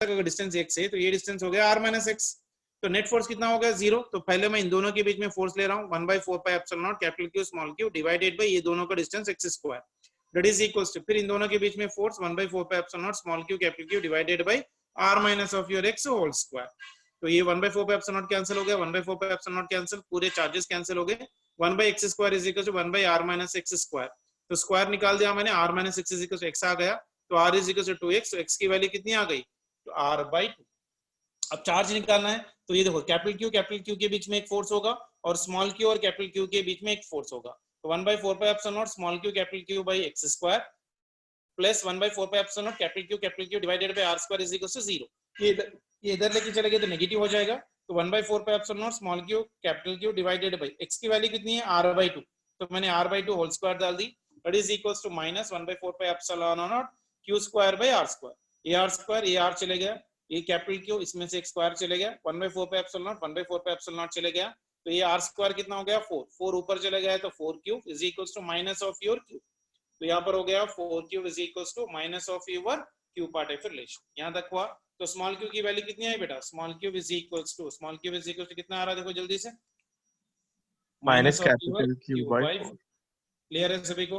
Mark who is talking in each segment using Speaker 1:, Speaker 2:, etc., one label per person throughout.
Speaker 1: अगर distance x है तो ये डिस्टेंस हो गया r माइनस एक्स। तो नेट फोर्स कितना हो गया 0। तो पहले मैं इन दोनों के बीच में फोर्स ले रहा हूँ 1/4 pi epsilon naught capital Q small q divided by ये दोनों का distance x square that is equals to फिर इन दोनों के बीच में force 1/4 pi epsilon naught small q capital Q divided by r minus of your x whole square. तो ये 1/4 पाई एप्सिलॉन नॉट कैंसिल हो गया 1/4 पाई एप्सिलॉन नॉट कैंसिल पूरे चार्जेस कैंसिल हो गए 1/x square is equal to 1/r minus x square. तो square निकाल दिया मैंने r minus x is equal to x आ गया तो r is equal to 2x। तो x की वैल्यू कितनी आ गई तो r/2। अब चार्ज निकालना है तो ये देखो कैपिटल Q के बीच में एक फोर्स होगा और स्मॉल q और कैपिटल Q के बीच में एक फोर्स होगा। तो 1/4 pi epsilon naught small q capital Q by x square plus 1/4 pi epsilon naught capital Q divided by r square is equal to 0। ये इधर लेके चले गए तो नेगेटिव हो जाएगा। तो 1/4 pi epsilon naught small q capital Q divided by x की वैल्यू कितनी है r/2। तो मैंने r/2 होल स्क्वायर डाल दी that is equals to minus 1/4 pi epsilon naught q square by r square. ये r स्क्वायर ये r चले गया ये कैपिटल Q इसमें से एक स्क्वायर चले गया 1/4 pi epsilon not 1/4 pi epsilon not चले गया। तो ये r स्क्वायर कितना हो गया 4 ऊपर चले गया तो 4q is equals to minus of your q। तो यहाँ पर हो गया 4q is equals to minus of your q part of relation. यहाँ तक हुआ। तो स्मॉल q की वैल्यू कितनी है बेटा small q is equals to कितना आ रहा है देखो जल्दी से
Speaker 2: minus
Speaker 1: of your
Speaker 2: capital Q
Speaker 1: q
Speaker 2: by
Speaker 1: by 4। Clear है सभी को?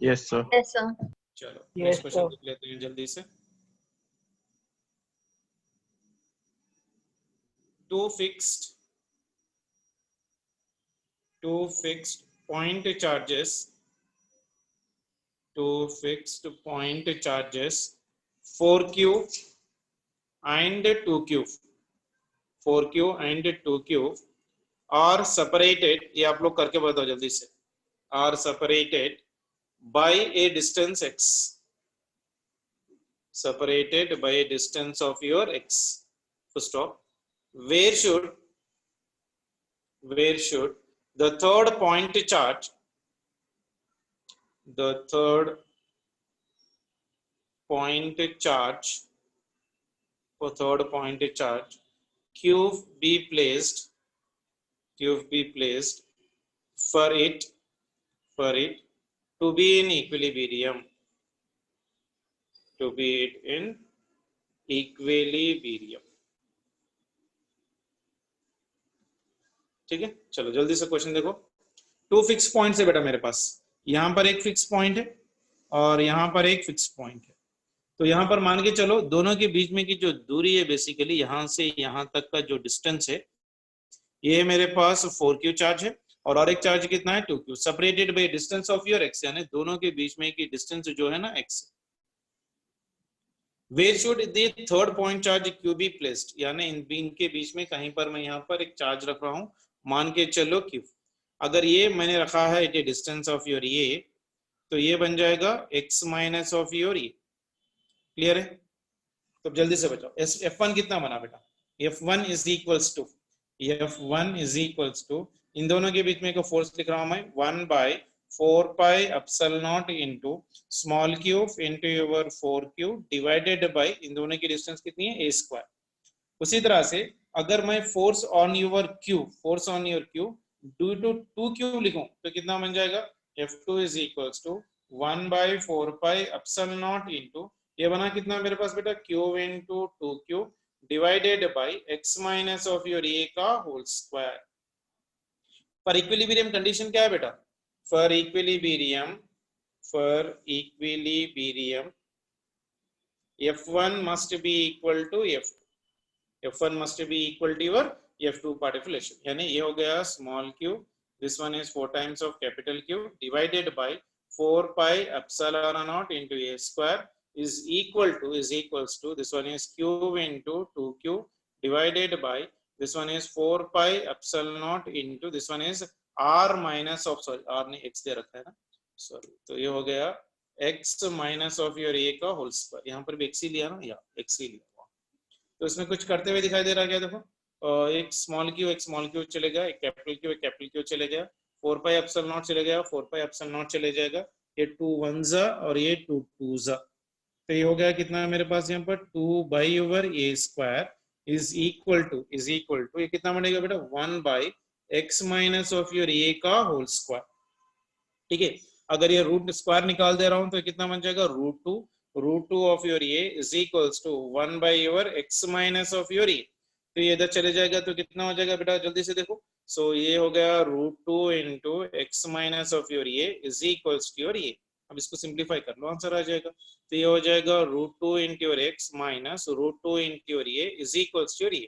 Speaker 2: Yes sir.
Speaker 3: Yes sir.
Speaker 1: चलो नेक्स्ट क्वेश्चन देख लेते हैं जल्दी से। Two fixed point charges 4q and 2q are separated ये आप लोग करके बताओ जल्दी से are separated by a distance x separated by a distance of your x full stop where should the third point charge q be placed for it to be in equilibrium ठीक है। चलो जल्दी से क्वेश्चन देखो। 2 fix points है बेटा मेरे पास। यहाँ पर एक फिक्स पॉइंट है और यहाँ पर एक फिक्स पॉइंट है। तो यहाँ पर मान के चलो दोनों के बीच में की जो दूरी है बेसिकली यहाँ से यहाँ तक का जो डिस्टेंस है ये मेरे पास 4q चार्ज है और एक चार्ज कितना है 2q separated by distance of your x यानी दोनों के बीच में की डिस्टेंस जो है ना x। Where should the third point charge q be placed यानी इनके बीच में कहीं पर मैं यहाँ पर एक चार्ज रख रहा हूँ मान के चलो q। अगर ये मैंने रखा है at a distance of your ये तो ये बन जाएगा x माइनस ऑफ योर ये। क्लियर है? तो जल्दी से बताओ f1 कितना बना बेटा f1 इज इक्वल्स टू इन दोनों के बीच में एक फोर्स लिख रहा हूं मैं 1/4 pi epsilon naught into small q into your 4q divided by इन दोनों की डिस्टेंस कितनी है a स्क्वायर। उसी तरह से अगर मैं force on your q due to 2q लिखूं तो कितना बन जाएगा f2 is equals to 1/4 pi epsilon naught into ये बना कितना मेरे पास बेटा q into 2q divided by x minus of your a का whole square. For equilibrium condition क्या है बेटा for equilibrium f1 must be equal to your f2 part of relation यानी ये हो गया small q this one is 4 times of capital Q divided by 4 pi epsilon naught into a square is equals to this one is q into 2q divided by this one is 4 pi epsilon naught into this one is r minus of sorry r ने x दे रखा है ना sorry तो ये हो गया x minus of your a का whole square. यहाँ पर भी x ही लिया ना या x ही लिया तो इसमें कुछ करते हुए दिखाई दे रहा है क्या देखो एक स्मॉल q चलेगा एक कैपिटल Q चले गया 4 पाई एप्सिलॉन नॉट चले गया 4 पाई एप्सिलॉन नॉट चले जाएगा ये 2 1s और ये 2 2s तो ये हो गया कितना मेरे पास यहाँ पर 2 by over a square is equal to ये कितना बनेगा बेटा 1 by x minus of your a का होल स्क्वायर। ठीक है अगर ये रूट स्क्वायर निकाल दे रहा हूं तो कितना बन जाएगा √2 √2 of your a is equals to 1 by your x minus of your a। तो ये इधर चले जाएगा तो कितना हो जाएगा बेटा, जल्दी से देखो। सो ये हो गया √2 into X minus of your A is equals to your A. अब इसको सिंप्लीफाई कर लो, आंसर आ जाएगा। तो ये हो जाएगा √2 into your X minus √2 into your A is equals to your A.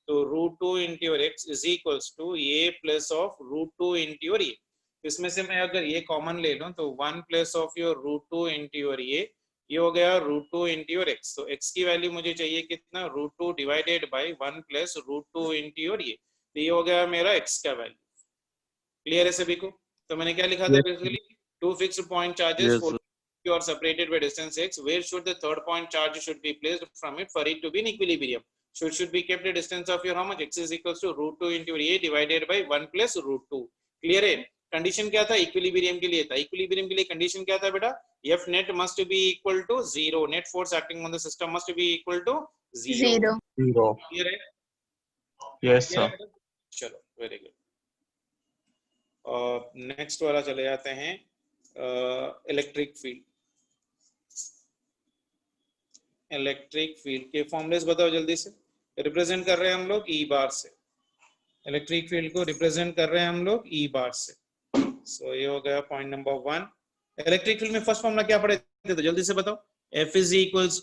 Speaker 1: तो √2 into your X is equals to A plus of √2 into your A. इसमें से मैं अगर ये कॉमन ले लूं तो 1 plus of your √2 into your A, ये हो गया √2 इंटू योर एक्स। तो एक्स की वैल्यू मुझे चाहिए कितना, √2 divided by 1 plus √2 into your A. तो ये हो गया मेरा एक्स का वैल्यू। क्लियर है सभी को? तो मैंने क्या लिखा था
Speaker 2: Yes.
Speaker 1: Basically, two fixed point charges
Speaker 2: Yes,
Speaker 1: for
Speaker 2: sir.
Speaker 1: you are separated by distance x, where should the third point charge should be placed from it for it to be in equilibrium? So it should be kept a distance of your how much, x is equals to √2 into a divided by 1 plus √2। Clear है? Condition क्या था equilibrium के लिए था। Equilibrium के लिए condition क्या था बेटा, F net must be equal to 0, net force acting on the system must be equal to 0।
Speaker 2: 0.
Speaker 1: Clear है?
Speaker 2: Yes, sir.
Speaker 1: चलो वेरी गुड। नेक्स्ट वाला चले जाते हैं, इलेक्ट्रिक फील्ड। इलेक्ट्रिक फील्ड के फॉर्मूलेस बताओ जल्दी से। रिप्रेजेंट कर रहे हैं हम लोग ई बार से, इलेक्ट्रिक फील्ड को रिप्रेजेंट कर रहे हैं हम लोग ई बार से। सो ये हो गया पॉइंट नंबर 1। इलेक्ट्रिक फील्ड में फर्स्ट फॉर्मूला क्या पढ़े थे तो जल्दी से बताओ। F is equals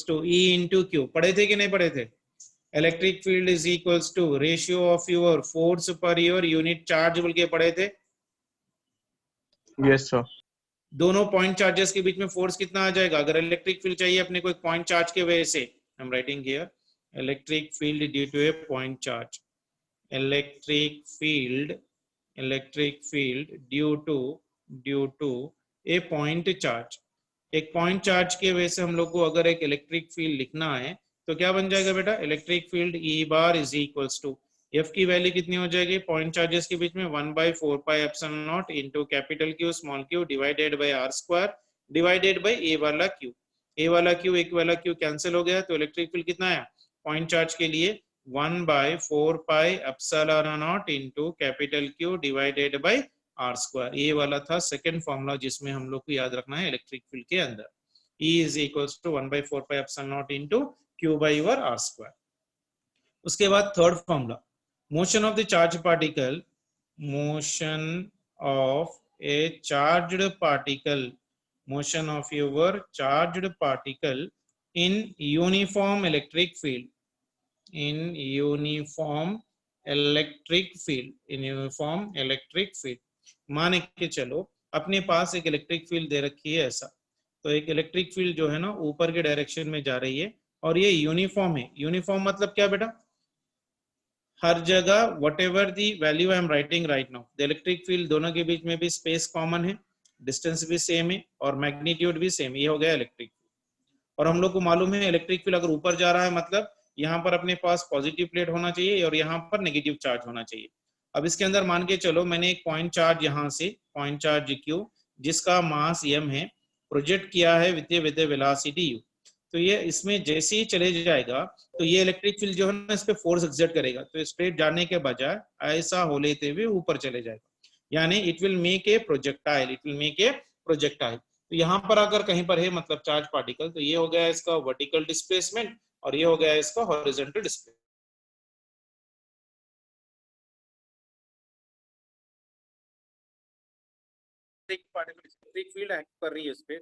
Speaker 1: to E into Q। पढ़े थे कि नहीं पढ़े थे? Electric field is equals to ratio of your force पर योर यूनिट चार्ज बोल के पढ़े थे।
Speaker 2: Yes, sir.
Speaker 1: दोनों पॉइंट चार्जेस के बीच में फोर्स कितना आ जाएगा। अगर इलेक्ट्रिक फील्ड चाहिए अपने को एक पॉइंट चार्ज के वजह से, I am writing here electric field due to a point charge. Electric field due to a point charge. एक पॉइंट चार्ज के वजह से हम लोग को अगर एक इलेक्ट्रिक फील्ड लिखना है तो क्या बन जाएगा बेटा, electric field E bar is equals to F की वैल्यू कितनी हो जाएगी पॉइंट चार्जेस के बीच में 1/4 pi epsilon naught into capital Q small Q divided by R square divided by A वाला क्यू। ए वाला क्यू एक वाला क्यू कैंसिल हो गया तो इलेक्ट्रिक फील्ड कितना आया पॉइंट चार्ज के लिए 1/4 pi epsilon naught into capital Q divided by R square. ये वाला था सेकंड फॉर्मूला जिसमें हम लोग को याद रखना है इलेक्ट्रिक फील्ड के अंदर। E is equals to 1/4 pi epsilon naught into Q by your R square। उसके बाद third formula, motion of the charge particle, motion of A charged particle, motion of your charged particle in uniform electric field, in uniform electric field, in uniform electric field. मान के चलो अपने पास एक electric field दे रखी है ऐसा, तो एक इलेक्ट्रिक फील्ड जो है ना ऊपर के डायरेक्शन में जा रही है और ये यूनिफॉर्म है। यूनिफॉर्म मतलब क्या बेटा, हर जगह what ever the value I am writing right now, the electric field दोनों के बीच में भी स्पेस कॉमन है, डिस्टेंस भी सेम है और मैग्नीट्यूड भी सेम। ये हो गया इलेक्ट्रिक फील्ड। और हम लोग को मालूम है इलेक्ट्रिक फील्ड अगर ऊपर जा रहा है मतलब यहाँ पर अपने पास पॉजिटिव प्लेट होना चाहिए और यहाँ पर नेगेटिव चार्ज होना चाहिए। अब इसके अंदर मान के चलो मैंने एक पॉइंट चार्ज यहाँ से पॉइंट चार्ज Q जिसका मास m है प्रोजेक्ट किया है विद वेलोसिटी u। तो ये इसमें जैसे ही चले जाएगा तो ये इलेक्ट्रिक फील्ड जो है ना इस पे फोर्स एक्सर्ट करेगा, तो स्ट्रेट जाने के बजाय ऐसा हो लेते हुए ऊपर चले जाएगा, यानी it will make a projectile, it will make a projectile. तो यहाँ पर अगर कहीं पर है मतलब चार्ज पार्टिकल, तो ये हो गया इसका वर्टिकल डिस्प्लेसमेंट और ये हो गया इसका horizontal displacement. Electric field act कर रही है इस पे,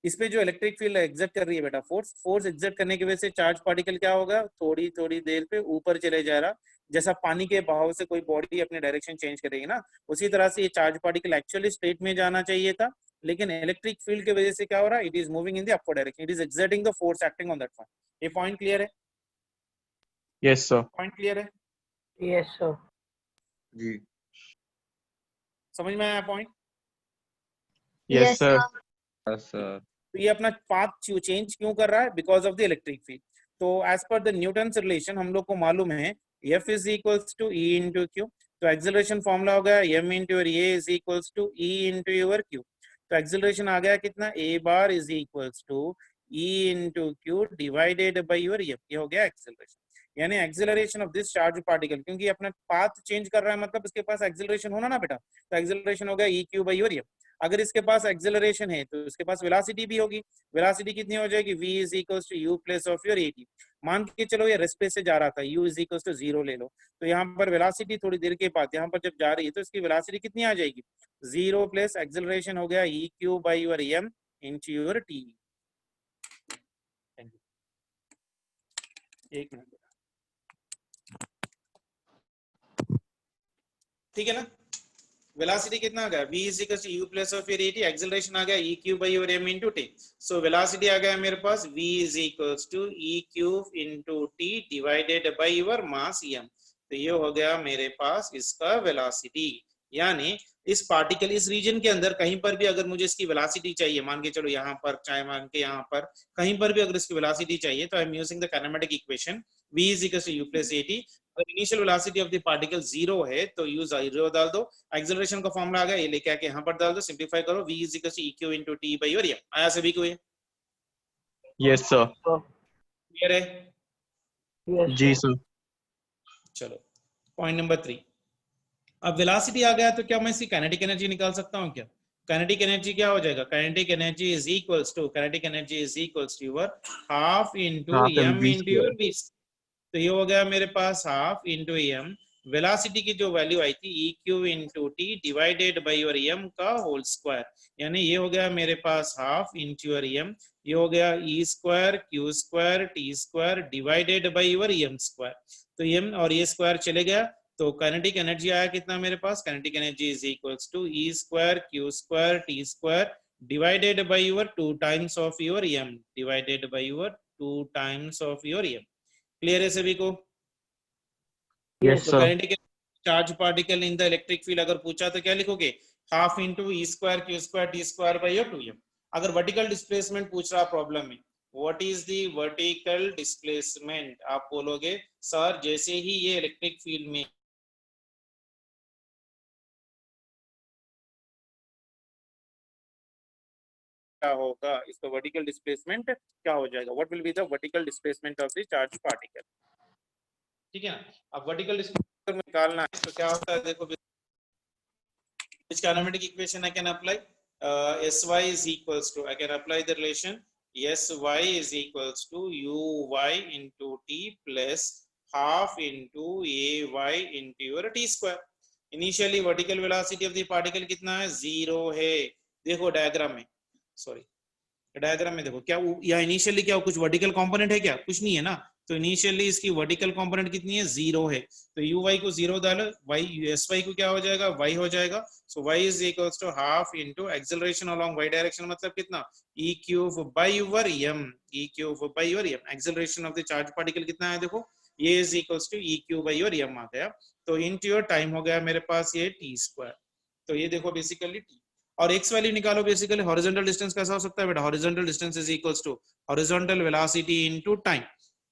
Speaker 1: इस पे जो इलेक्ट्रिक फील्ड एग्जर्ट कर रही है बेटा फोर्स एग्जर्ट करने की वजह से चार्ज पार्टिकल क्या होगा थोड़ी थोड़ी देर पे ऊपर चले जा रहा, जैसा पानी के बहाव से कोई बॉडी अपने डायरेक्शन चेंज करेगी ना, उसी तरह से ये चार्ज पार्टिकल एक्चुअली स्ट्रेट में जाना चाहिए था, लेकिन इलेक्ट्रिक फील्ड की वजह से क्या हो रहा है, it is moving in the upward direction, it is exerting the force acting on that point. ये पॉइंट क्लियर है?
Speaker 2: Yes, sir.
Speaker 1: पॉइंट क्लियर है?
Speaker 3: Yes sir.
Speaker 2: जी।
Speaker 1: समझ में आया point?
Speaker 2: Yes, sir. Yes, sir.
Speaker 1: तो ये अपना पाथ चेंज क्यों कर रहा है, because of the electric field. तो as per the Newton's relation हम लोग को मालूम है F is equals to E into Q, तो एक्सेलरेशन फॉर्मूला हो गया M into your A is equals to E into your Q। तो एक्सेलरेशन आ गया कितना, A bar is equals to E into Q divided by your F, ये हो गया एक्सेलरेशन। यानी acceleration of this charge particle, क्योंकि अपना पाथ चेंज कर रहा है मतलब इसके पास एक्सेलरेशन होना ना बेटा, तो एक्सेलरेशन हो गया ई क्यू बाई और एम। अगर इसके पास एक्सेलरेशन है तो इसके पास वेलोसिटी भी होगी, वेलोसिटी कितनी हो जाएगी, v is equals to u plus of your a t. मान के चलो ये रेस्ट पे से जा रहा था, u इज इक्वल्स टू 0 ले लो, तो यहाँ पर वेलोसिटी थोड़ी देर के बाद यहाँ पर जब जा रही है तो इसकी वेलोसिटी कितनी आ जाएगी, 0 प्लस एक्सेलरेशन हो गया E Q by your M into your T. एक मिनट, ठीक है ना। वेलोसिटी कितना आ गया, v is equal to u plus of your A T, acceleration आ गया e cube by your m into t। So velocity आ गया मेरे पास v is equal to e cube into t divided by your mass m। तो ये हो गया मेरे पास इसका वेलोसिटी। यानी इस पार्टिकल इस रीजन के अंदर कहीं पर भी अगर मुझे इसकी वेलोसिटी चाहिए, मान के चलो यहाँ पर, चाहे मान के यहाँ पर कहीं पर भी अगर इसकी वेलोसिटी चाहिए, तो I am using the kinematic equation v is equal to u plus A T. अगर initial velocity of the particle 0 है तो u 0 डाल दो, एक्सेलरेशन का फॉर्मूला आ गया, ये लेके आके यहाँ पर डाल दो, सिंपलीफाई करो, v is equal to e q into t by your m। आया सभी को ये?
Speaker 2: Yes, sir.
Speaker 1: क्लियर है?
Speaker 2: जी सर।
Speaker 1: चलो पॉइंट नंबर 3। अब वेलोसिटी आ गया तो क्या मैं इसकी काइनेटिक एनर्जी निकाल सकता हूँ क्या? काइनेटिक एनर्जी क्या हो जाएगा, kinetic energy is equals to your half into
Speaker 2: Half
Speaker 1: m
Speaker 2: mv
Speaker 1: into
Speaker 2: square.
Speaker 1: Your v। तो ये हो गया मेरे पास हाफ इनटू m, वेलोसिटी की जो वैल्यू आई थी E Q into T divided by your M का होल स्क्वायर। यानी ये हो गया मेरे पास हाफ इंटू योर एम, ये हो गया E square Q square T square divided by your M square. तो एम और ये स्क्वायर चले गया, तो काइनेटिक एनर्जी आया कितना मेरे पास, kinetic energy is equals to E square Q square T square divided by your 2 times of your M, divided by your 2 times of your M. Clear है सभी को?
Speaker 2: Yes,
Speaker 1: तो
Speaker 2: sir.
Speaker 1: Kinetic charge particle in the electric field अगर पूछा तो क्या लिखोगे, half into E square Q square T square by your 2m। अगर वर्टिकल डिस्प्लेसमेंट पूछ रहा प्रॉब्लम में, what is the vertical displacement, आप बोलोगे सर जैसे ही ये इलेक्ट्रिक फील्ड में क्या होगा, इसका वर्टिकल डिस्प्लेसमेंट क्या हो जाएगा, what will be the vertical displacement of the charge particle. ठीक है ना। अब वर्टिकल डिस्प्लेसमेंट निकालना है तो क्या होता है, देखो which kinematic equation I can apply, sy is equals to, I can apply the relation sy is equals to uy into t plus half into ay into your t square। Initially vertical velocity of the particle कितना है, 0 है। देखो diagram में, sorry diagram में देखो, क्या या initially क्या कुछ वर्टिकल कंपोनेंट है क्या, कुछ नहीं है ना। तो इनिशियली इसकी वर्टिकल कंपोनेंट कितनी है, 0 है। तो यू वाई को 0 डालो, वाई एस वाई को क्या हो जाएगा, वाई हो जाएगा। So Y is equals to half into acceleration along Y direction, मतलब कितना, E cube by your M, E cube by your M. Acceleration of the charge particle कितना है, देखो ये is equals to E cube by your M आ गया। तो into your time हो गया मेरे पास ये टी स्क्वायर। तो ये देखो बेसिकली टी, और x वैल्यू निकालो, बेसिकली हॉरिजॉन्टल डिस्टेंस कैसा हो सकता है बेटा, horizontal distance is equals to horizontal velocity into time,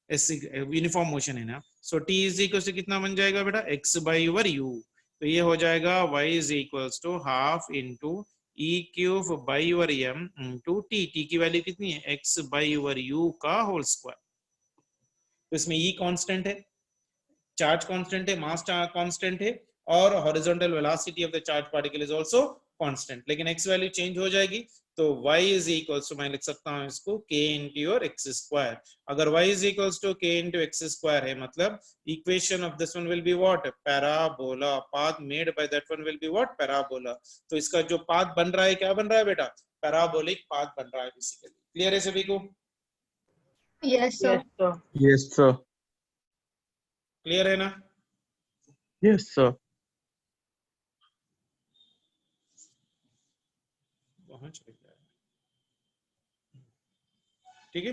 Speaker 1: uniform motion है ना। So t is equals to कितना बन जाएगा बेटा, x बाय ओवर u। तो ये हो जाएगा y is equals to half into e cube by over m into t। t की वैल्यू कितनी है, x बाय ओवर u का होल स्क्वायर। तो इसमें e कांस्टेंट है, चार्ज कांस्टेंट है, मास कांस्टेंट है, और horizontal velocity of the charge particle is also constant. लेकिन x वैल्यू चेंज हो जाएगी, तो y इज इक्वल्स टू, मैं लिख सकता हूं इसको k into your x square. अगर y is equals to k into x square है, मतलब equation of this one will be what, parabola. Path made by that one will be what, parabola. तो इसका जो पाथ बन रहा है, क्या बन रहा है बेटा, पैराबोलिक पाथ बन रहा है बेसिकली। क्लियर है सभी को?
Speaker 3: Yes, sir.
Speaker 2: Yes, sir.
Speaker 1: Clear है ना?
Speaker 2: Yes, sir.
Speaker 1: ठीक है,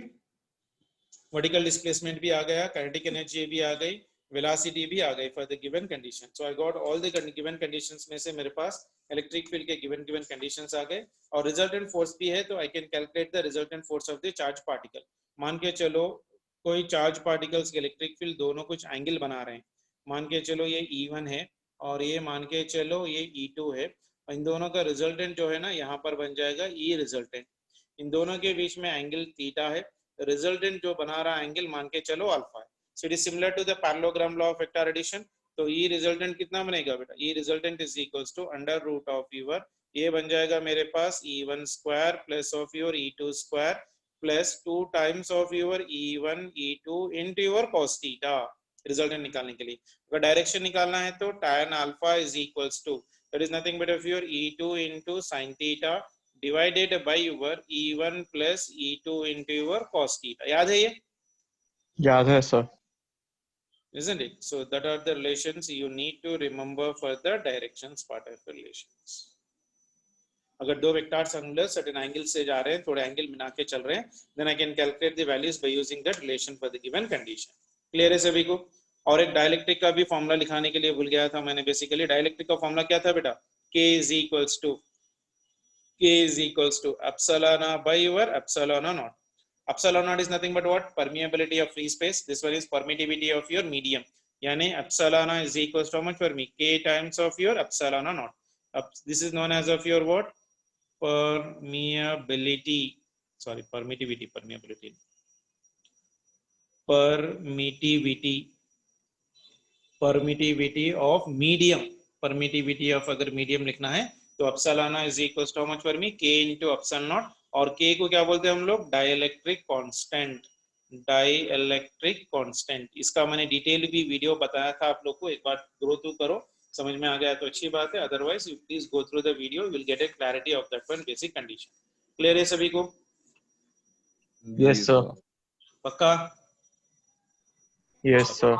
Speaker 1: वर्टिकल डिस्प्लेसमेंट भी आ गया, काइनेटिक एनर्जी भी आ गई, वेलोसिटी भी आ गई for the given condition. So I got all the given conditions में से मेरे पास इलेक्ट्रिक फील्ड के गिवन कंडीशंस आ गए, और रिजल्टेंट फोर्स भी है, तो I can calculate the resultant force of the charge particle. मान के चलो कोई चार्ज पार्टिकल्स के इलेक्ट्रिक फील्ड दोनों कुछ एंगल बना रहे हैं, मान के चलो ये E1 है और ये मान के चलो ये E2 है, इन दोनों का रिजल्टेंट जो है ना यहाँ पर बन जाएगा E रिजल्टेंट। इन दोनों के बीच में एंगल थीटा है, रिजल्टेंट जो बना रहा एंगल मान के चलो अल्फा है। So it is similar to the parallelogram law of vector addition. तो ई रिजल्टेंट कितना बनेगा बेटा? E resultant is equals to under root of your, ये बन जाएगा मेरे पास E1 square plus of your E2 square plus 2 times of your E1 E2 into your cos theta. Resultant निकालने के लिए अगर डायरेक्शन निकालना है तो tan alpha is equals to that is nothing but of your E2 into sin theta divided by your E1 plus E2 into your cos theta. याद है ये?
Speaker 2: याद है sir.
Speaker 1: Isn't it? So that are the relations you need to remember for the directions part of relations. अगर दो vectors angular certain angle से जा रहे हैं, थोड़े एंगल मिला के चल रहे हैं, then I can calculate the values by using that relation for the given condition. Clear है सभी को? और एक डाइलेक्ट्रिक का भी फॉर्मूला लिखाने के लिए भूल गया था मैंने. बेसिकली डाइलेक्ट्रिक का फॉर्मूला क्या था बेटा? K is equals to epsilon by your epsilon naught. Epsilon naught is nothing but what? Permeability of free space. This one is permittivity of your medium. यानी epsilon is equals to how much for me? K times of your epsilon naught. This is known as of your what? Permeability. Sorry, permittivity. Permittivity of medium. Permittivity of अगर medium लिखना है तो epsilon is equals to how much for me? K into epsilon naught. और K को क्या बोलते हैं हम लोग? Dielectric constant. इसका मैंने डिटेल भी वीडियो बताया था आप लोग को, एक बार गो थ्रू करो, समझ में आ गया तो अच्छी बात है, otherwise you please go through the video, you will get a clarity of that one basic condition. Clear है सभी को?
Speaker 2: Yes sir.
Speaker 1: पक्का?
Speaker 2: Yes sir.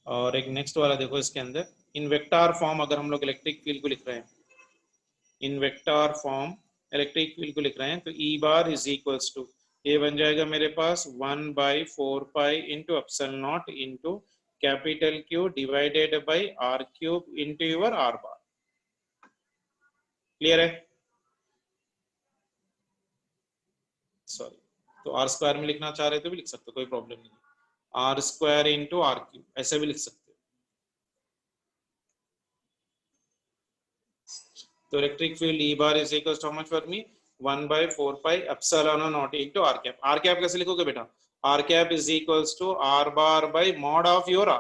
Speaker 1: और एक नेक्स्ट वाला देखो, इसके अंदर इन वेक्टर फॉर्म अगर हम लोग इलेक्ट्रिक फील्ड को लिख रहे हैं, in vector form electric field को लिख रहे हैं तो E bar is equals to, ये बन जाएगा मेरे पास 1/4 pi into epsilon naught into capital Q divided by R cube into your R bar. Clear है? सॉरी, तो R स्क्वायर में लिखना चाह रहे तो भी लिख सकते, कोई प्रॉब्लम नहीं. R square into R cube ऐसे भी लिख सकते. तो electric field E bar is equal to how much for me? 1/4 pi epsilon naught into R cap. R cap कैसे लिखोगे बेटा? R cap is equals to R bar by mod of your R.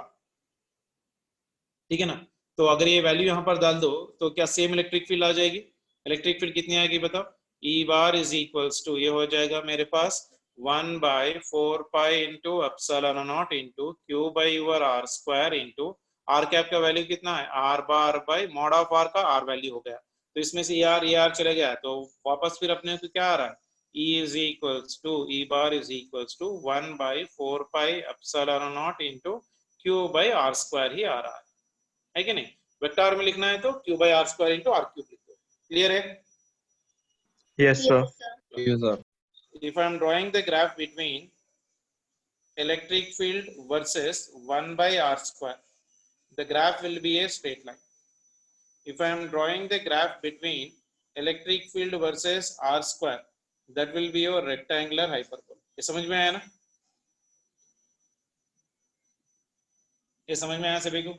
Speaker 1: ठीक है ना? तो अगर ये value यहाँ पर डाल दो तो क्या सेम इलेक्ट्रिक फील्ड आ जाएगी? इलेक्ट्रिक फील्ड कितनी आएगी बताओ? E bar is equals to, ये हो जाएगा मेरे पास 1/4 pi into epsilon naught into Q by your R square into R cap का वैल्यू कितना है? R bar by mod of R का R वैल्यू हो गया. तो इसमें से ER चले गया तो वापस फिर अपने को क्या आ रहा है? E is equals to, E bar is equals to 1/4 pi epsilon naught into Q by R square ही आ रहा है कि नहीं? वेक्टर में लिखना है तो Q by R square into R cube लिखो. क्लियर है?
Speaker 2: Yes sir.
Speaker 4: Yes, sir.
Speaker 1: If I am drawing the graph between electric field versus 1 by R square, the graph will be a straight line. If I am drawing the graph between electric field versus R square, that will be your rectangular hyperbola. ये समझ में आया ना? ये समझ में आया सभी को?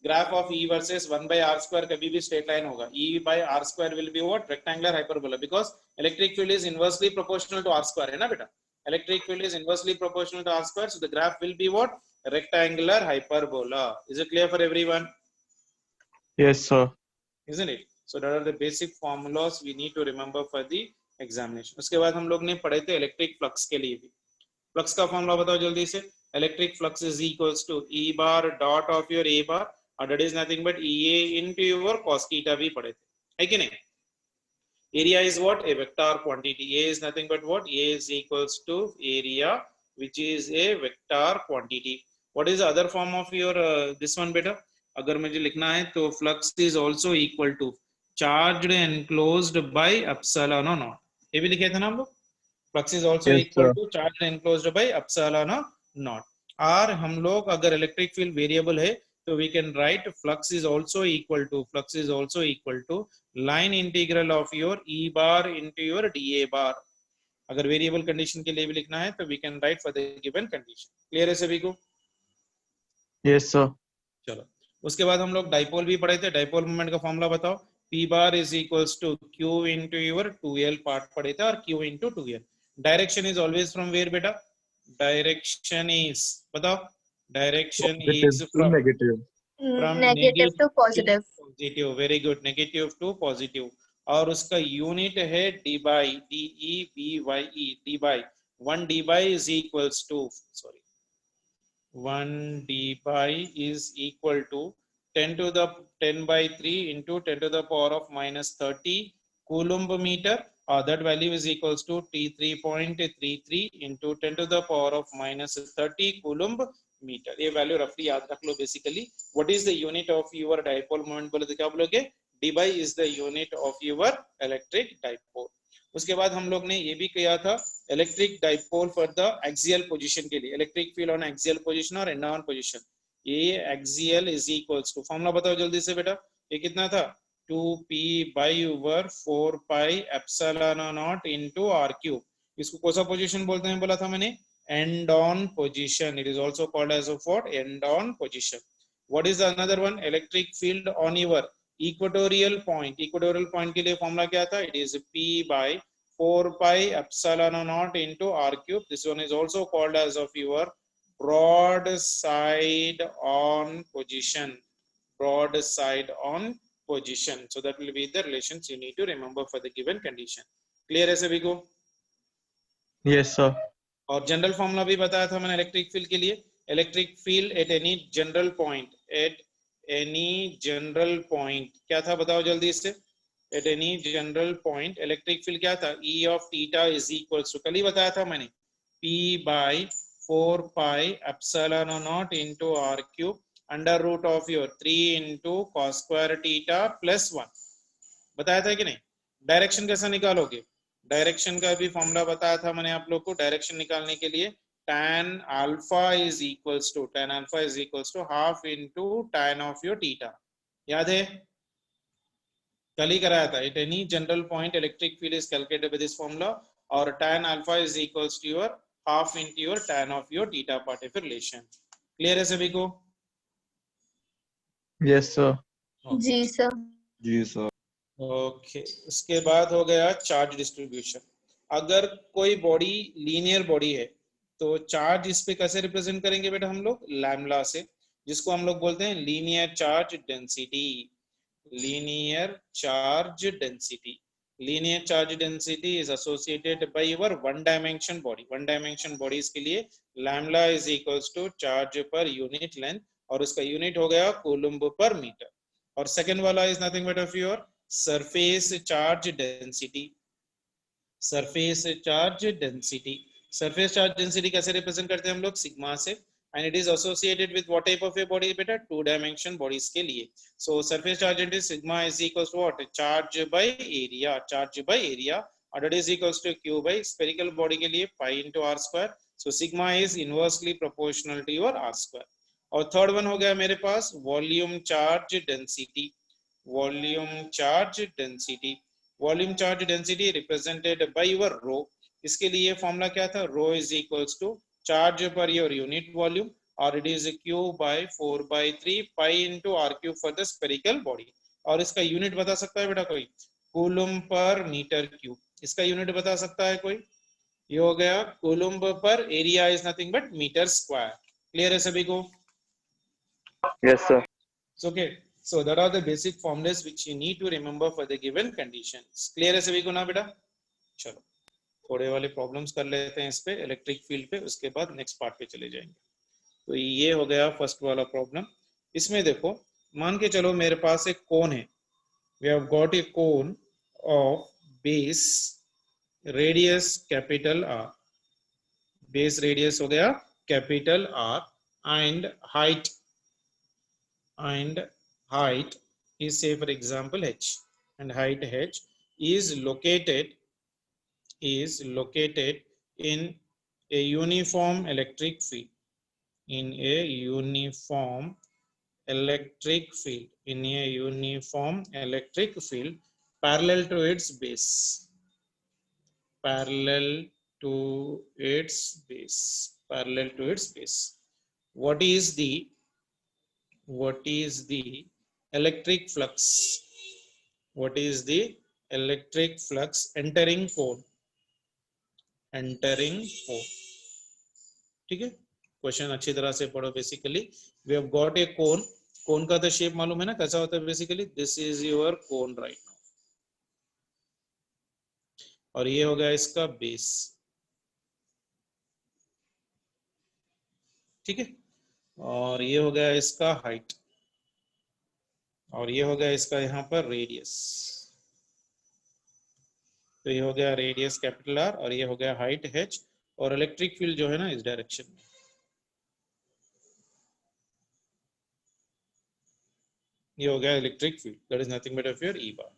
Speaker 1: Graph of E versus 1 by R square कभी भी straight line होगा. E by R square will be what? Rectangular hyperbola, because electric field is inversely proportional to R square है ना बेटा? Electric field is inversely proportional to R square, so the graph will be what? Rectangular hyperbola. Is it clear for everyone?
Speaker 2: Yes sir.
Speaker 1: Isn't it? So that are the basic formulas we need to remember for the examination. उसके बाद हम लोग ने पढ़े थे electric flux के लिए भी. फ्लक्स का फॉर्मूला बताओ जल्दी से. Electric flux is equals to E bar dot of your A bar, और that is nothing but EA into your cos theta भी पढ़े थे, है कि नहीं? Area is what? A vector quantity. A is nothing but what? A is equals to area, which is a vector quantity. What is the other form of your this one बेटा? अगर मुझे लिखना है तो flux is also equal to charged enclosed by epsilon naught. ये भी लिखे थे ना हम लोग? Flux is also
Speaker 2: Yes,
Speaker 1: equal
Speaker 2: sir.
Speaker 1: To charged enclosed by epsilon naught. और हम लोग अगर इलेक्ट्रिक फील्ड वेरिएबल है तो we can write flux is also equal to line integral of your E bar into your DA bar. अगर variable condition के लिए भी लिखना है तो we can write for the given condition. Clear है सभी को?
Speaker 2: Yes sir.
Speaker 1: चलो, उसके बाद हम लोग डाइपोल भी पढ़े थे. डाइपोल मोमेंट का फॉर्मूला बताओ. P bar is equals to Q into your 2L part पढ़े थे, और Q इंटू 2L. Direction is always from where बेटा? डायरेक्शन इज, बताओ, डायरेक्शन
Speaker 2: Positive
Speaker 1: इज
Speaker 2: to negative.
Speaker 1: From
Speaker 3: Negative to
Speaker 1: negative
Speaker 3: positive.
Speaker 1: To positive, very good, negative to positive. और उसका unit है debye, D E B Y E, debye, 1 D by is equals to, sorry, 1 D by is equal to 10 to the 10 by 3 into 10 to the power of minus 30 coulomb meter, or that value is equals to T3.33 into 10 to the power of minus 30 coulomb meter। ये value रफली याद रख लो। Basically what is the unit of your dipole moment, बोले तो क्या बोलोगे, D by is the unit of your electric dipole. उसके बाद हम लोग ने ये भी किया था electric dipole for the axial position के लिए, electric field on axial position और एंड ऑन पोजीशन। ये axial is equals to, formula बताओ जल्दी से बेटा, ये कितना था, 2p by over 4 pi epsilon naught into r cube. इसको कौन सा पोजीशन बोलते हैं बोला था मैंने, end on position. It is also called as what, end on position. What is another one, electric field on your equatorial point. Equatorial point के लिए फॉर्मूला क्या था, it is p by 4 pi epsilon naught into r cube. This one is also called as of your broadside on position, broadside on position। So that will be the relations you need to remember for the given condition। clear है सभी को?
Speaker 2: Yes, sir.
Speaker 1: और general formula भी बताया था मैंने electric field के लिए, electric field at any general point, at any general point क्या था बताओ जल्दी से, at any general point electric field क्या था, E of theta is equals to, कल ही बताया था मैंने, P by 4 pi epsilon naught into r cube under root of your 3 into cos square theta plus 1। बताया था कि नहीं? डायरेक्शन कैसा निकालोगे, डायरेक्शन का भी फॉर्मूला बताया था मैंने आप लोग को। डायरेक्शन निकालने के लिए tan alpha is equals to, tan alpha is equals to half into tan of your theta, याद है? कल ही कराया था। At any general point electric field is calculated with this formula, और tan alpha is equals to your half into your tan of your theta part of relation. Clear है सभी को?
Speaker 2: Yes, sir.
Speaker 3: जी सर।
Speaker 4: जी sir.
Speaker 1: Okay उसके बाद हो गया चार्ज डिस्ट्रीब्यूशन। अगर कोई बॉडी लीनियर बॉडी है तो चार्ज इस पे कैसे रिप्रेजेंट करेंगे बेटा हम लोग, लैम्बडा से, जिसको हम लोग बोलते हैं linear charge density. Linear charge density, linear charge density is associated by your one dimension body. One dimension bodies के लिए lambda is equals to charge पर यूनिट लेंथ, और उसका यूनिट हो गया कूलम्ब पर मीटर। और सेकंड वाला is nothing but of your surface charge density. Surface charge density, surface charge density कैसे रिप्रेजेंट करते हैं हम लोग, सिग्मा से, and it is associated with what type of a body बेटा, टू डायमेंशन बॉडीज के लिए। So surface charge density sigma is equals to what, charge by area, charge by area, और that is equals to q by spherical body के लिए pi into r square. So sigma is inversely proportional to your r square. और third one हो गया मेरे पास volume charge density. Volume charge density, volume charge density represented by your rho. इसके लिए formula क्या था, rho is equals to charge per your unit volume, और it is q by 4 by 3 pi into r cube for the spherical body. और इसका unit बता सकता है बेटा कोई, कूलम्ब पर मीटर क्यूब। इसका यूनिट बता सकता है कोई, ये हो गया कूलम्ब पर area is nothing but metre square. Clear है सभी को?
Speaker 2: Yes, sir.
Speaker 1: Okay, so that are the basic formulas which you need to remember for the given conditions। clear है सभी को ना बेटा? चलो थोड़े वाले प्रॉब्लम्स कर लेते हैं इस पे इलेक्ट्रिक फील्ड पे, उसके बाद नेक्स्ट पार्ट पे चले जाएंगे। तो ये हो गया फर्स्ट वाला प्रॉब्लम। इसमें देखो मान के चलो मेरे पास एक कोन है, we have got a cone of base radius capital R, base radius हो गया capital R, and height is say for example h, and height h is located in a uniform electric field, in a uniform electric field, in a uniform electric field parallel to its base, parallel to its base, parallel to its base. What is the electric flux, what is the electric flux entering cone, entering cone? ठीक है, question अच्छी तरह से पढ़ो। Basically we have got a cone, cone का तो shape मालूम है ना कैसा होता है basically, this is your cone right now, और ये हो गया इसका बेस, ठीक है, और ये हो गया इसका हाइट, और ये हो गया इसका यहाँ पर रेडियस, तो ये हो गया रेडियस कैपिटल आर, और ये हो गया हाइट h, और इलेक्ट्रिक फील्ड जो है ना इस डायरेक्शन में, ये हो गया electric field, that is nothing but of your E bar.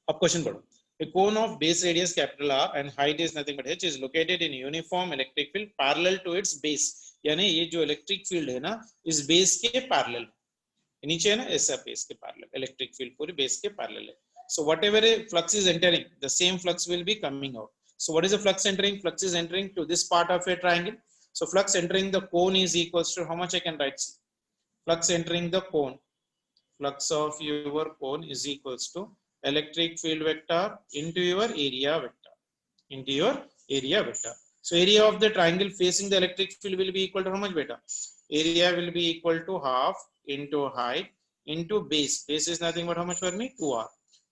Speaker 1: अब क्वेश्चन पढ़ो, a cone of base radius capital R and height is nothing but h is located in uniform electric field parallel to its base, यानी ये जो electric field है ना इस base के parallel, नीचे है ना ऐसा बेस के पैरेलल, इलेक्ट्रिक फील्ड पूरी बेस के पैरेलल है। So whatever a flux is entering, the same flux will be coming out. So what is the flux entering? Flux is entering to this part of a triangle. So flux entering the cone is equals to how much I can write? Flux entering the cone, flux of your cone is equals to electric field vector into your area vector, into your area vector. So area of the triangle facing the electric field will be equal to how much beta? Area will be equal to half into height into base. Base is nothing but how much for me? 2r.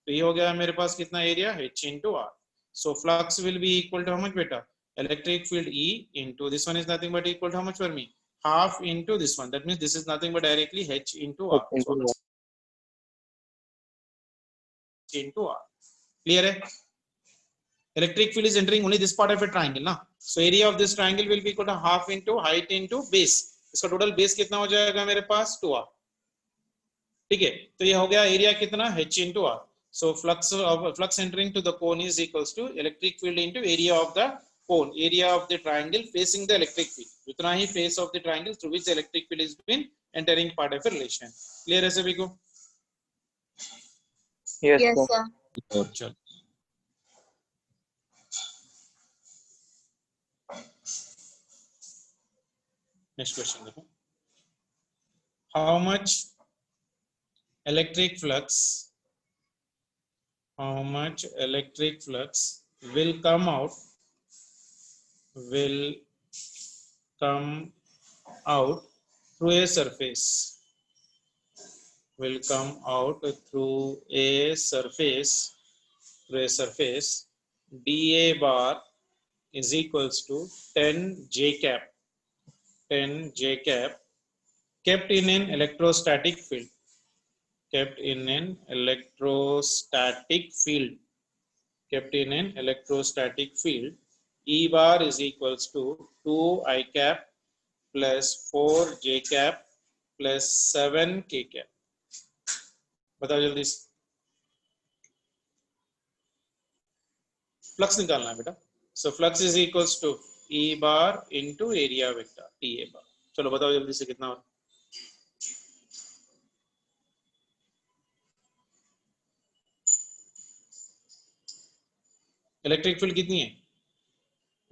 Speaker 1: तो ये हो गया मेरे पास कितना area, h into r. So flux will be equal to how much beta? Electric field E into this one is nothing but equal to how much for me? Half into this one. That means this is nothing but directly h into r. So into r. Clear है? Electric field is entering only this part of a triangle ना, so area of this triangle will be equal to half into height into base. इसका total base कितना हो जाएगा मेरे पास 2r, ठीक है, तो ये हो गया एरिया कितना h into r. So flux entering to the cone is equals to electric field into area of the cone, area of the triangle facing the electric field, जितना ही face of the triangle through which the electric field is been entering part of a relation. Clear है सभी को?
Speaker 2: Yes,
Speaker 3: Yes,
Speaker 2: sir.
Speaker 3: sir.
Speaker 1: और चल next question देखो, how much electric flux, how much electric flux will come out through a surface, will come out through a surface, dA bar is equals to 10 j cap, 10 j cap kept in an electrostatic field, kept in an electrostatic field, kept in an electrostatic field. E bar is equals to 2 I cap plus 4 j cap plus 7 k cap. बताओ जल्दी से, flux निकालना है बेटा. So flux is equals to E bar into area vector TA bar. चलो बताओ जल्दी से कितना हो. इलेक्ट्रिक फील्ड कितनी है?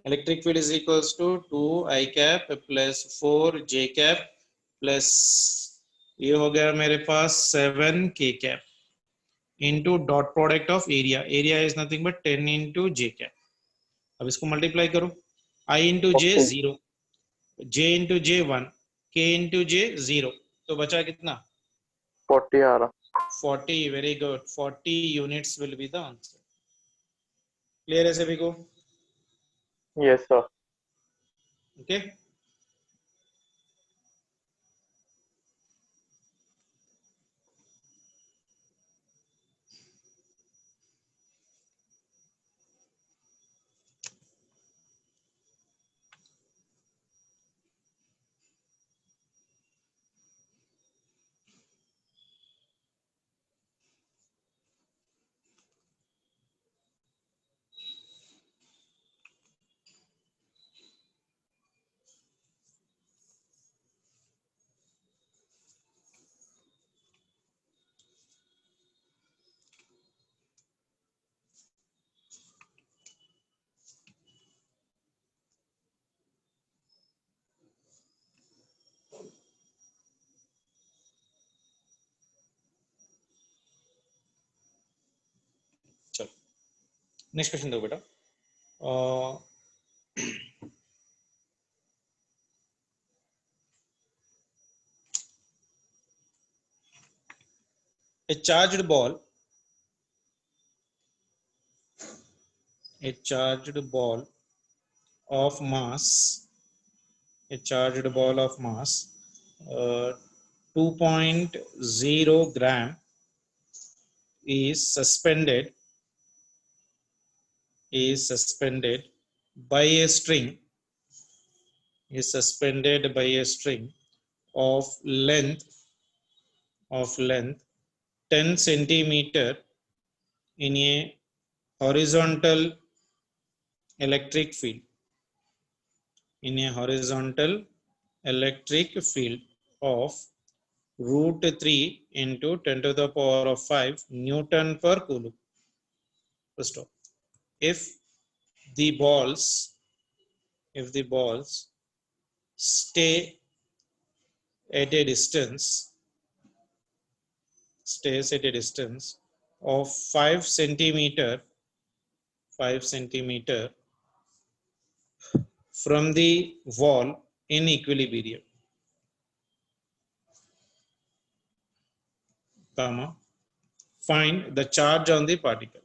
Speaker 1: Electric field is equals to 2 I cap plus 4 J cap plus ये हो गया मेरे पास 7 K cap into dot product of area. Area is nothing but 10 into J cap. अब इसको मल्टीप्लाई करो, I into J 0, J into J 1, K into J 0, तो बचा कितना?
Speaker 2: 40 आ रहा.
Speaker 1: 40. Very good, 40 units will be the answer. Clear है सभी को?
Speaker 2: Yes, sir.
Speaker 1: ओके. चलो नेक्स्ट क्वेश्चन दो बेटा. a charged ball of mass, a charged ball of mass 2.0 gram is suspended by a string of length 10 centimeter in a horizontal electric field of root 3 into 10 to the power of 5 Newton per coulomb. First off, if the balls stay at a distance of 5 centimeter from the wall in equilibrium, comma, find the charge on the particle.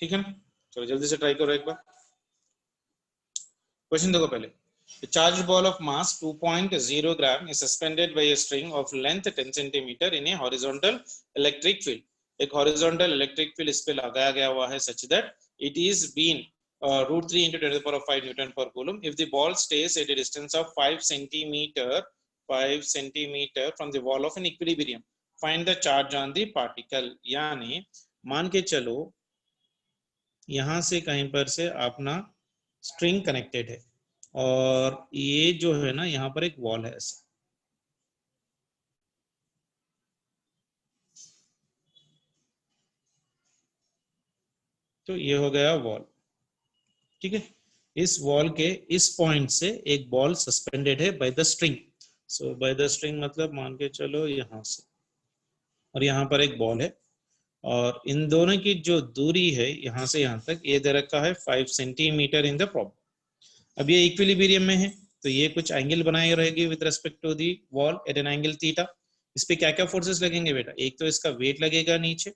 Speaker 1: ठीक है ना? चलो जल्दी से try करो एक बार। Question देखो पहले। A charged ball of mass 2.0 gram is suspended by a string of length 10 centimeter in a horizontal electric field. एक horizontal electric field इस पे लगाया गया हुआ है such that it is being root 3 into 10 to the power of 5 Newton per coulomb. If the ball stays at a distance of 5 centimeter from the wall of an equilibrium, find the charge on the particle. यानी मान के चलो यहां से कहीं पर से अपना स्ट्रिंग कनेक्टेड है और ये जो है ना यहाँ पर एक वॉल है ऐसा, तो ये हो गया वॉल। ठीक है, इस वॉल के इस पॉइंट से एक बॉल सस्पेंडेड है by the string. So by the string मतलब मान के चलो यहां से, और यहाँ पर एक बॉल है और इन दोनों की जो दूरी है यहाँ से यहाँ तक ये दे रखा है 5 सेंटीमीटर इन द प्रॉब्लम। अब ये इक्विलिब्रियम में है तो ये कुछ एंगल बनाए रहेगी with respect to the wall at an angle theta. इस पे क्या क्या फोर्सेस लगेंगे बेटा? एक तो इसका वेट लगेगा नीचे,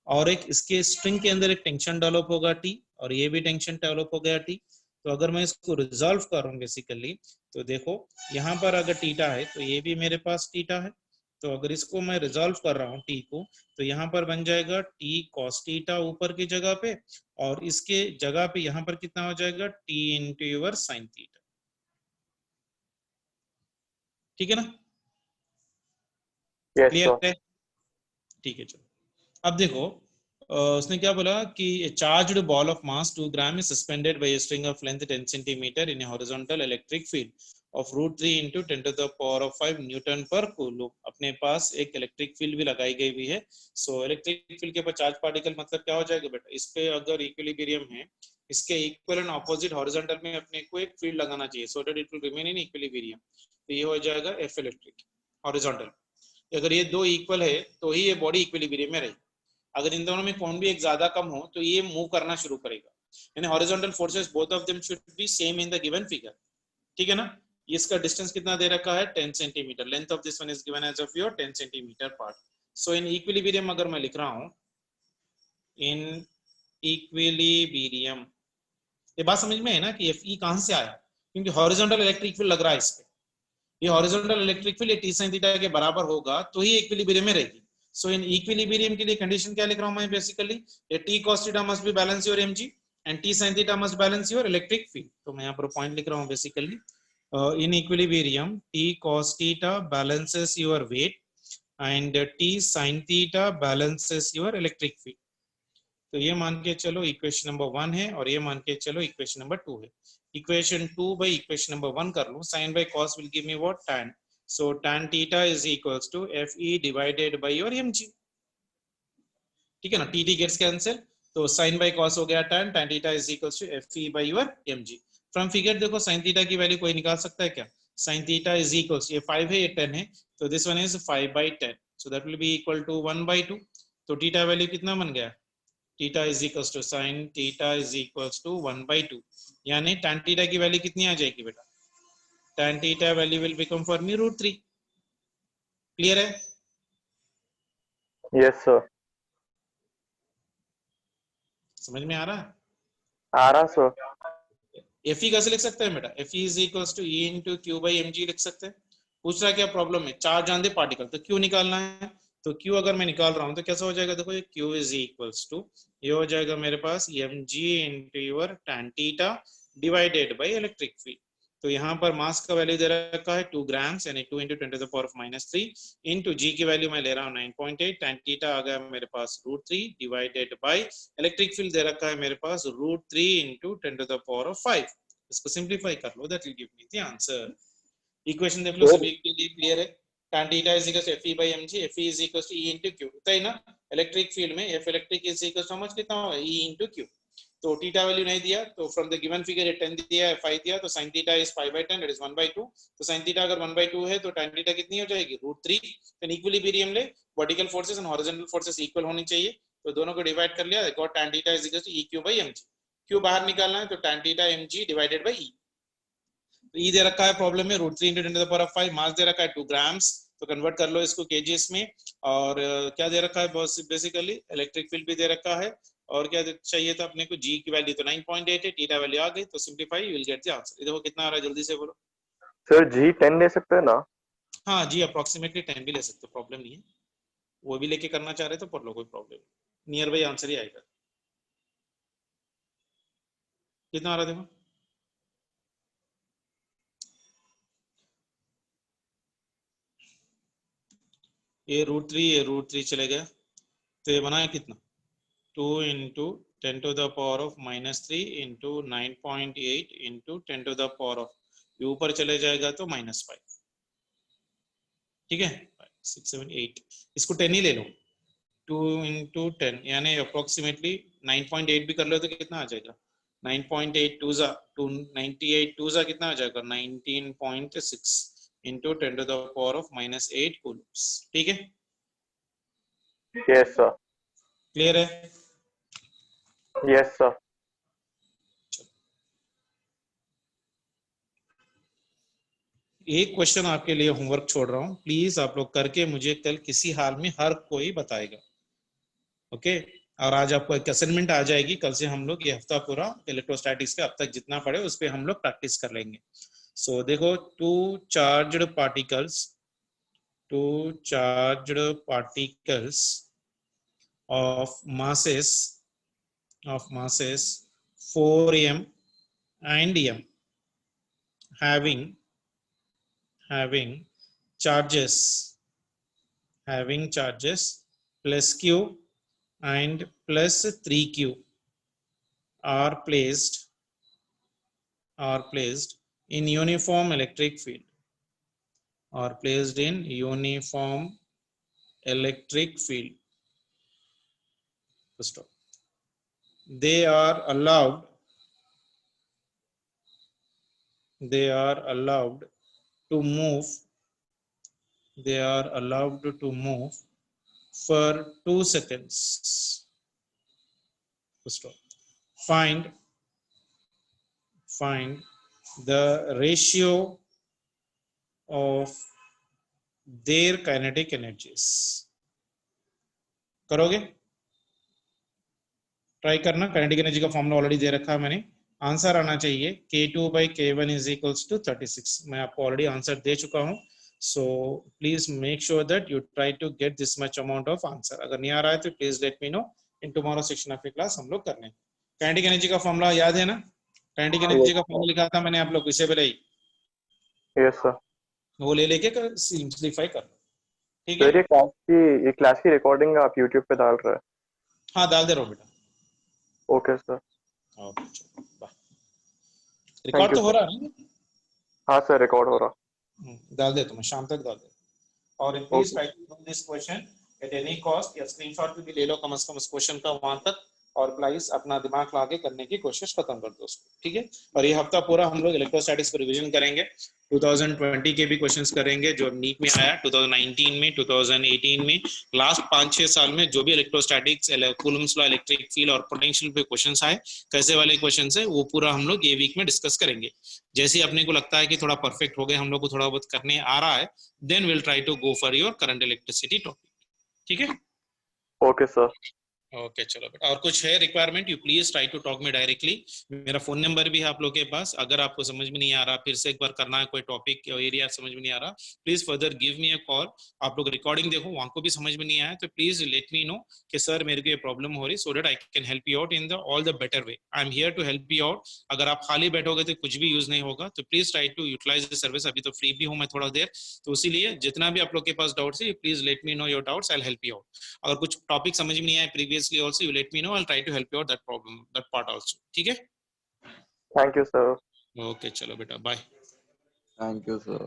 Speaker 1: और एक इसके स्ट्रिंग के अंदर एक टेंशन डेवलप होगा टी, और ये भी टेंशन डेवलप हो गया टी। तो अगर मैं इसको रिजॉल्व करूं बेसिकली तो देखो यहाँ पर अगर टीटा है तो ये भी मेरे पास टीटा है, तो अगर इसको मैं रिजॉल्व कर रहा हूँ टी को तो यहाँ पर बन जाएगा टी कॉस टीटा ऊपर की जगह पे, और इसके जगह पे यहाँ पर कितना हो जाएगा T into your sine theta. ठीक है ना?
Speaker 2: Yes,
Speaker 1: clear
Speaker 2: sir.
Speaker 1: है? ठीक है, चलो अब देखो उसने क्या बोला कि a charged ball of mass 2 gram is suspended by a string of length 10 centimeter in a horizontal electric field of root 3 into 10 to the power of 5 Newton पर कूलम। अपने पास एक इलेक्ट्रिक फील्ड भी लगाई गई हुई है। सो इलेक्ट्रिक फील्ड के ऊपर चार्ज पार्टिकल मतलब क्या हो जाएगा बेटा? इस पे अगर इक्विलिब्रियम है, इसके इक्वल एंड ऑपोजिट हॉरिजॉन्टल में अपने को एक फील्ड लगाना चाहिए so that it will remain in equilibrium. तो ये हो जाएगा एफ इलेक्ट्रिक हॉरिजॉन्टल। अगर ये दो इक्वल है तो ही ये बॉडी इक्विलिब्रियम में रहेगी। अगर इन दोनों में कौन भी एक ज्यादा कम हो तो ये मूव करना शुरू करेगा। यानी horizontal forces both of them should be same in the given figure. ठीक है ना? इसका डिस्टेंस कितना दे रखा है 10 centimetre. Length of this one is given as of your 10 centimetre part. So in equilibrium अगर मैं लिख रहा हूं इन इक्विलिब्रियम, ये बात समझ में है ना कि Fe कहां से आया? क्योंकि हॉरिजॉन्टल इलेक्ट्रिक फील्ड लग रहा है इस पे। ये horizontal electric field T sin theta के बराबर होगा तो ही इक्विलिब्रियम में रहेगी। सो इन इक्विलिब्रियम के लिए कंडीशन क्या लिख रहा हूं मैं बेसिकली? ये T cos theta must be balance your mg and T sin theta must balance your electric field. तो मैं यहाँ पर पॉइंट लिख रहा हूं basically in equilibrium t cos theta balances your weight and t sin theta balances your electric field। तो ये मान के चलो इक्वेशन नंबर 1 है और ये मान के चलो इक्वेशन नंबर 2 है। इक्वेशन 2 बाय इक्वेशन नंबर 1 कर लो। sin by cos will give me what? tan। so tan theta is equals to fe divided by your mg। ठीक है ना? tt gets cancel तो sin by cos हो गया tan, tan theta is equals to fe by your mg। From figure देखो sin theta की value कोई निकाल सकता है क्या? sin थीटा इज इक्वल्स, ये 5 है ये 10 है तो this one is 5 by 10 so that will be equal to 1 by 2। तो थीटा वैल्यू कितना बन गया? Theta is equals to sine theta is equals to 1/2, यानी tan थीटा की वैल्यू कितनी आ जाएगी बेटा? tan theta value will become for me √3। Clear है?
Speaker 2: यस सर,
Speaker 1: समझ में आ रहा है?
Speaker 2: आ रहा सर।
Speaker 1: Fe कैसे लिख सकते हैं बेटा? Fe is equals to E into Q by mg लिख सकते हैं। पूछ रहा है क्या प्रॉब्लम में, चार्ज ऑन द पार्टिकल, तो क्यू निकालना है। तो क्यू अगर मैं निकाल रहा हूं तो कैसा हो जाएगा? देखो ये क्यू इज इक्वल्स टू, ये हो जाएगा मेरे पास mg into your tan theta divided by electric field. तो यहाँ पर मास का वैल्यू दे रखा है 2 ग्राम्स, यानी 2 इंटू 10⁻³ इंटू जी की वैल्यू मैं ले रहा हूँ 9.8, tan थीटा आ गया मेरे पास √3 डिवाइडेड बाई इलेक्ट्रिक फील्ड दे रखा है मेरे पास √3 इंटू 10⁵। इसको सिंप्लीफाई कर लो, that will give me the answer. Equation देख लो, सभी के लिए क्लियर है? tan theta is equal to Fe by mg, Fe is equal to E into Q, होता है ना? इलेक्ट्रिक फील्ड में F electric is equal to how much कितना होगा? E into Q। तो थीटा वैल्यू नहीं दिया, तो फ्रॉम द गिवन फिगर 10 दिया है, 5 दिया, तो sin theta is 5/10, that is 1/2। तो sin थीटा अगर 1/2 है तो tan थीटा कितनी हो जाएगी? √3। तो इक्विलिब्रियम ले, vertical forces and horizontal forces equal होनी चाहिए, तो दोनों को डिवाइड कर लिया, got tan theta is equal to EQ by mg। Q बाहर निकालना है तो tan theta mg divided by E। तो E दे रखा है प्रॉब्लम में √3 इंटू 10⁵, मास दे रखा है 2 ग्राम्स, तो कन्वर्ट कर लो इसको केजीएस में। और क्या दे रखा है? बेसिकली इलेक्ट्रिक फील्ड भी दे रखा है, और क्या चाहिए था अपने को? जी की वैल्यू तो 9.8 है, थीटा वैल्यू आ गई, तो simplify you will get the answer. देखो कितना आ रहा है, जल्दी से बोलो।
Speaker 2: सर जी 10 ले सकते हैं ना?
Speaker 1: हाँ जी, अप्रोक्सीमेटली 10 भी ले सकते हो, प्रॉब्लम नहीं है। वो भी लेके करना चाह रहे तो पढ़ लो, कोई प्रॉब्लम नहीं, नियर बाई आंसर ही आएगा। कितना आ रहा है देखो? ये √3, ये √3 चले गया, तो ये बना है कितना? 2 इंटू 10⁻³ इंटू 9.8 इंटू 10⁻, ये ऊपर चले जाएगा तो -5। ठीक है, 6 7 8, इसको 10 ही ले लो। 2 इंटू 10 यानी अप्रोक्सीमेटली 9.8 भी कर लो तो कितना आ जाएगा? 9.8 2 जा 298 2 जा कितना आ जाएगा? 19.6 इंटू 10⁻⁻8 कूलम्स। ठीक है,
Speaker 2: यस सर,
Speaker 1: क्लियर है?
Speaker 2: Yes sir.
Speaker 1: एक क्वेश्चन आपके लिए होमवर्क छोड़ रहा हूं, प्लीज आप लोग करके मुझे कल किसी हाल में हर कोई बताएगा, ओके? और आज आपको एक असाइनमेंट आ जाएगी, कल से हम लोग ये हफ्ता पूरा इलेक्ट्रोस्टैटिक्स के अब तक जितना पढ़े उस पर हम लोग प्रैक्टिस कर लेंगे। सो देखो, two charged particles of masses 4m and m having charges plus q and plus 3q are placed in uniform electric field, Stop. They are allowed to move for 2 seconds. Stop. Find the ratio of their kinetic energies. करोगे? Try करना। Kinetic energy का formula already दे रखा है मैंने, answer आना चाहिए K2/K1 is equals to 36। मैं आपको ऑलरेडी आंसर दे चुका हूं, so please make sure that you try to get this much amount of answer. अगर नहीं आ रहा है तो please let me know, in tomorrow section of class हम लोग कर लेंगे। काइनेटिक एनर्जी का फॉर्मूला याद है ना? काइनेटिक एनर्जी का फॉर्मूला लिखा था मैंने आप लोग, इसे पहले ही
Speaker 2: यस सर।
Speaker 1: वो ले लेके सिंप्लीफाई कर लो, ठीक है?
Speaker 2: सर ये क्लास की रिकॉर्डिंग आप यूट्यूब पे डाल रहे हैं?
Speaker 1: हाँ डाल दे रहा हूँ बेटा।
Speaker 2: ओके सर,
Speaker 1: ओके चलो बाय। रिकॉर्ड तो हो रहा है ना?
Speaker 2: हाँ सर, रिकॉर्ड हो रहा।
Speaker 1: डाल दे, तुम्हें शाम तक डाल दे। और please try to do this question at any cost, या स्क्रीनशॉट भी ले लो कम से कम इस क्वेश्चन का वहां तक, और प्लीज अपना दिमाग लगा के करने की कोशिश खत्म कर दो उसको, ठीक है। और ये हफ्ता पूरा हम लोग इलेक्ट्रोस्टैटिक्स पर रिवीजन करेंगे, 2020 के भी क्वेश्चंस करेंगे जो नीट में आया, 2019 में, 2018 में, लास्ट 5-6 साल में जो भी electrostatics, Coulomb's law, electric field और पोटेंशियल पे क्वेश्चंस आए, कैसे वाले क्वेश्चंस है वो पूरा हम लोग ये वीक में डिस्कस करेंगे। जैसे अपने को लगता है कि थोड़ा परफेक्ट हो गए, हम लोग को थोड़ा बहुत करने आ रहा है, then will try to go for your current electricity topic, ठीक है।
Speaker 2: Okay sir.
Speaker 1: ओके चलो बेटा, और कुछ है requirement you please try to talk me directly. मेरा फोन नंबर भी है आप लोग के पास, अगर आपको समझ में नहीं आ रहा, फिर से एक बार करना है, कोई टॉपिक या एरिया समझ में नहीं आ रहा, please further give me a call. आप लोग रिकॉर्डिंग देखो, वहां को भी समझ में नहीं आया तो प्लीज लेट मी नो कि सर मेरे को ये प्रॉब्लम हो रही, so that I can help you out in the all the better way. I am here to help you out. अगर आप खाली बैठोगे तो कुछ भी यूज नहीं होगा, तो please try to utilize the service. अभी तो फ्री भी हूँ मैं थोड़ा देर, तो इसीलिए जितना भी आप लोग के पास डाउट्स है, please let me know your doubts, I will help you out. अगर कुछ टॉपिक समझ में नहीं आया previously also, you let me know, I'll try to help you out that problem, that part also, ठीक है।
Speaker 2: Thank you sir.
Speaker 1: ओके चलो बेटा, बाय।
Speaker 4: Thank you sir.